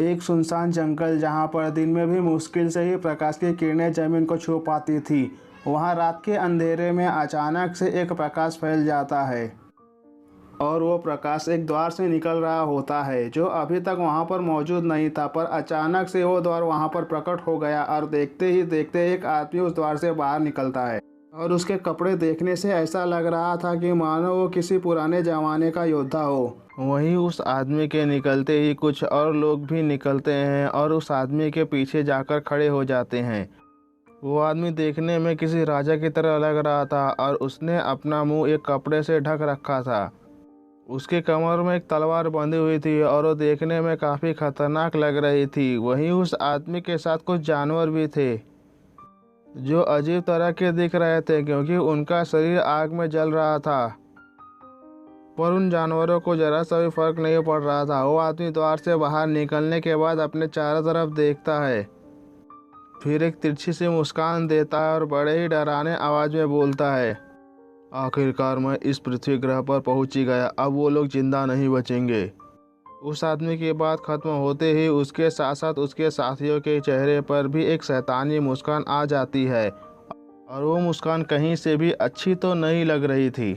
एक सुनसान जंगल जहाँ पर दिन में भी मुश्किल से ही प्रकाश की किरणें जमीन को छू पाती थी, वहाँ रात के अंधेरे में अचानक से एक प्रकाश फैल जाता है और वो प्रकाश एक द्वार से निकल रहा होता है जो अभी तक वहाँ पर मौजूद नहीं था। पर अचानक से वो द्वार वहाँ पर प्रकट हो गया और देखते ही देखते एक आदमी उस द्वार से बाहर निकलता है और उसके कपड़े देखने से ऐसा लग रहा था कि मानो वो किसी पुराने ज़माने का योद्धा हो। वहीं उस आदमी के निकलते ही कुछ और लोग भी निकलते हैं और उस आदमी के पीछे जाकर खड़े हो जाते हैं। वो आदमी देखने में किसी राजा की तरह लग रहा था और उसने अपना मुंह एक कपड़े से ढक रखा था। उसके कमर में एक तलवार बंधी हुई थी और वो देखने में काफ़ी खतरनाक लग रही थी। वहीं उस आदमी के साथ कुछ जानवर भी थे जो अजीब तरह के दिख रहे थे क्योंकि उनका शरीर आग में जल रहा था, पर उन जानवरों को जरा सा भी फर्क नहीं पड़ रहा था। वो आदमी द्वार से बाहर निकलने के बाद अपने चारों तरफ देखता है, फिर एक तिरछी सी मुस्कान देता है और बड़े ही डरावने आवाज़ में बोलता है, आखिरकार मैं इस पृथ्वी ग्रह पर पहुंच ही गया, अब वो लोग जिंदा नहीं बचेंगे। उस आदमी की बात खत्म होते ही उसके साथ साथ उसके साथियों के चेहरे पर भी एक शैतानी मुस्कान आ जाती है और वो मुस्कान कहीं से भी अच्छी तो नहीं लग रही थी।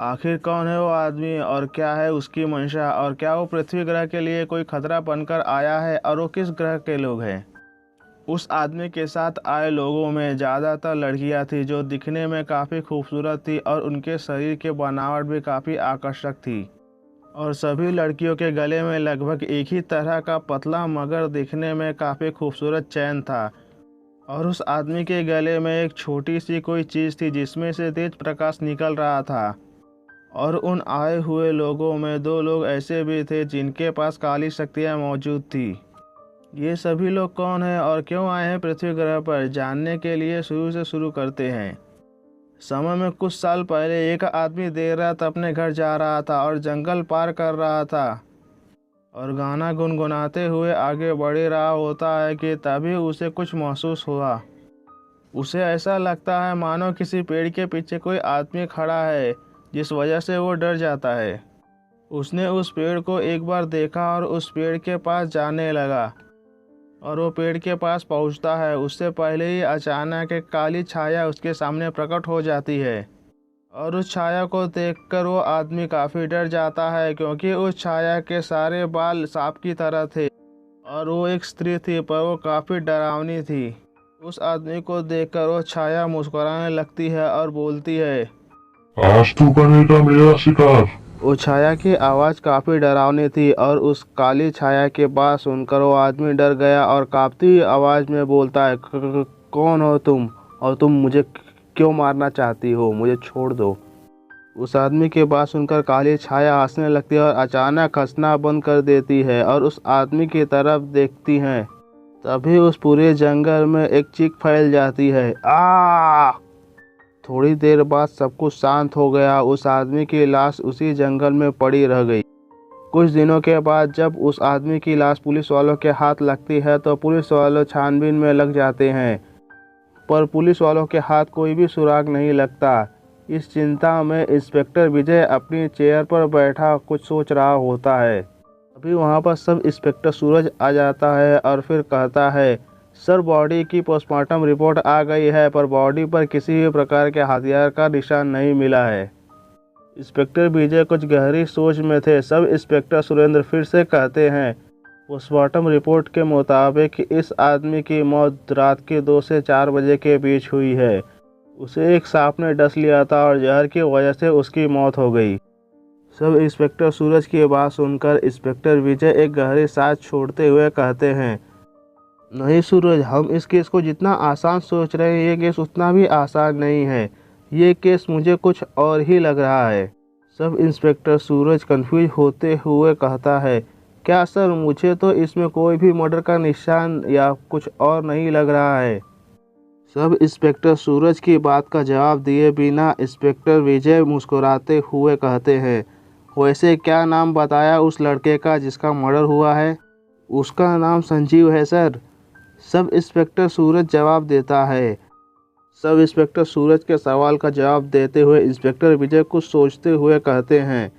आखिर कौन है वो आदमी और क्या है उसकी मंशा, और क्या वो पृथ्वी ग्रह के लिए कोई खतरा बनकर आया है, और वो किस ग्रह के लोग हैं। उस आदमी के साथ आए लोगों में ज़्यादातर लड़कियां थी जो दिखने में काफ़ी खूबसूरत थी और उनके शरीर की बनावट भी काफ़ी आकर्षक थी, और सभी लड़कियों के गले में लगभग एक ही तरह का पतला मगर दिखने में काफ़ी खूबसूरत चैन था। और उस आदमी के गले में एक छोटी सी कोई चीज़ थी जिसमें से तेज प्रकाश निकल रहा था। और उन आए हुए लोगों में दो लोग ऐसे भी थे जिनके पास काली शक्तियाँ मौजूद थी। ये सभी लोग कौन हैं और क्यों आए हैं पृथ्वी ग्रह पर, जानने के लिए शुरू से शुरू करते हैं। समय में कुछ साल पहले एक आदमी देर रात अपने घर जा रहा था और जंगल पार कर रहा था और गाना गुनगुनाते हुए आगे बढ़ रहा होता है कि तभी उसे कुछ महसूस हुआ। उसे ऐसा लगता है मानो किसी पेड़ के पीछे कोई आदमी खड़ा है, जिस वजह से वो डर जाता है। उसने उस पेड़ को एक बार देखा और उस पेड़ के पास जाने लगा और वो पेड़ के पास पहुंचता है। उससे पहले ही अचानक एक काली छाया उसके सामने प्रकट हो जाती है और उस छाया को देखकर वो आदमी काफ़ी डर जाता है क्योंकि उस छाया के सारे बाल सांप की तरह थे और वो एक स्त्री थी, पर वो काफ़ी डरावनी थी। उस आदमी को देखकर वो छाया मुस्कुराने लगती है और बोलती है, आज तू बनेगा मेरा शिकार। वो छाया की आवाज़ काफ़ी डरावनी थी और उस काली छाया के बात सुनकर वो आदमी डर गया और कांपती आवाज़ में बोलता है, कौन हो तुम और तुम मुझे क्यों मारना चाहती हो, मुझे छोड़ दो। उस आदमी की बात सुनकर काली छाया हंसने लगती है और अचानक हंसना बंद कर देती है और उस आदमी की तरफ देखती है। तभी उस पूरे जंगल में एक चीख फैल जाती है, आ! थोड़ी देर बाद सब कुछ शांत हो गया। उस आदमी की लाश उसी जंगल में पड़ी रह गई। कुछ दिनों के बाद जब उस आदमी की लाश पुलिस वालों के हाथ लगती है तो पुलिस वालों छानबीन में लग जाते हैं, पर पुलिस वालों के हाथ कोई भी सुराग नहीं लगता। इस चिंता में इंस्पेक्टर विजय अपनी चेयर पर बैठा कुछ सोच रहा होता है। अभी वहाँ पर सब इंस्पेक्टर सूरज आ जाता है और फिर कहता है, सर बॉडी की पोस्टमार्टम रिपोर्ट आ गई है, पर बॉडी पर किसी भी प्रकार के हथियार का निशान नहीं मिला है। इंस्पेक्टर विजय कुछ गहरी सोच में थे। सब इंस्पेक्टर सुरेंद्र फिर से कहते हैं, पोस्टमार्टम रिपोर्ट के मुताबिक इस आदमी की मौत रात के 2 से 4 बजे के बीच हुई है। उसे एक सांप ने डस लिया था और जहर की वजह से उसकी मौत हो गई। सब इंस्पेक्टर सूरज की बात सुनकर इंस्पेक्टर विजय एक गहरी सांस छोड़ते हुए कहते हैं, नहीं सूरज, हम इस केस को जितना आसान सोच रहे हैं ये केस उतना भी आसान नहीं है। ये केस मुझे कुछ और ही लग रहा है। सब इंस्पेक्टर सूरज कंफ्यूज होते हुए कहता है, क्या सर, मुझे तो इसमें कोई भी मर्डर का निशान या कुछ और नहीं लग रहा है। सब इंस्पेक्टर सूरज की बात का जवाब दिए बिना इंस्पेक्टर विजय मुस्कुराते हुए कहते हैं, वैसे क्या नाम बताया उस लड़के का जिसका मर्डर हुआ है। उसका नाम संजीव है सर। सब इंस्पेक्टर सूरज जवाब देता है। सब इंस्पेक्टर सूरज के सवाल का जवाब देते हुए इंस्पेक्टर विजय कुछ सोचते हुए कहते हैं,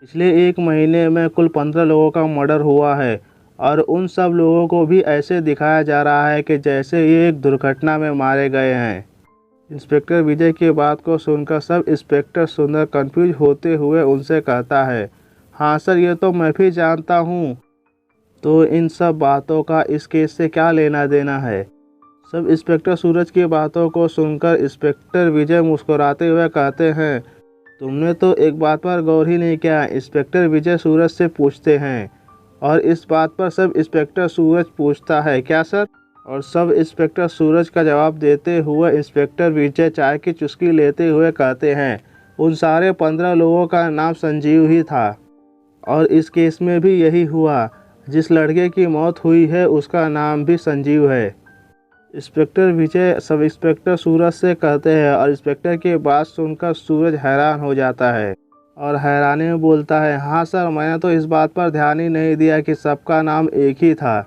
पिछले 1 महीने में कुल 15 लोगों का मर्डर हुआ है और उन सब लोगों को भी ऐसे दिखाया जा रहा है कि जैसे ये एक दुर्घटना में मारे गए हैं। इंस्पेक्टर विजय की बात को सुनकर सब इंस्पेक्टर सुंदर कंफ्यूज होते हुए उनसे कहता है, हाँ सर, ये तो मैं भी जानता हूँ। तो इन सब बातों का इस केस से क्या लेना देना है? सब इंस्पेक्टर सूरज की बातों को सुनकर इंस्पेक्टर विजय मुस्कुराते हुए कहते हैं, तुमने तो एक बात पर गौर ही नहीं किया। इंस्पेक्टर विजय सूरज से पूछते हैं और इस बात पर सब इंस्पेक्टर सूरज पूछता है, क्या सर? और सब इंस्पेक्टर सूरज का जवाब देते हुए इंस्पेक्टर विजय चाय की चुस्की लेते हुए कहते हैं, उन सारे 15 लोगों का नाम संजीव ही था और इस केस में भी यही हुआ। जिस लड़के की मौत हुई है उसका नाम भी संजीव है। इंस्पेक्टर विजय सब इंस्पेक्टर सूरज से कहते हैं और इंस्पेक्टर की बात सुनकर सूरज हैरान हो जाता है और हैरानी में बोलता है, हाँ सर, मैंने तो इस बात पर ध्यान ही नहीं दिया कि सबका नाम एक ही था।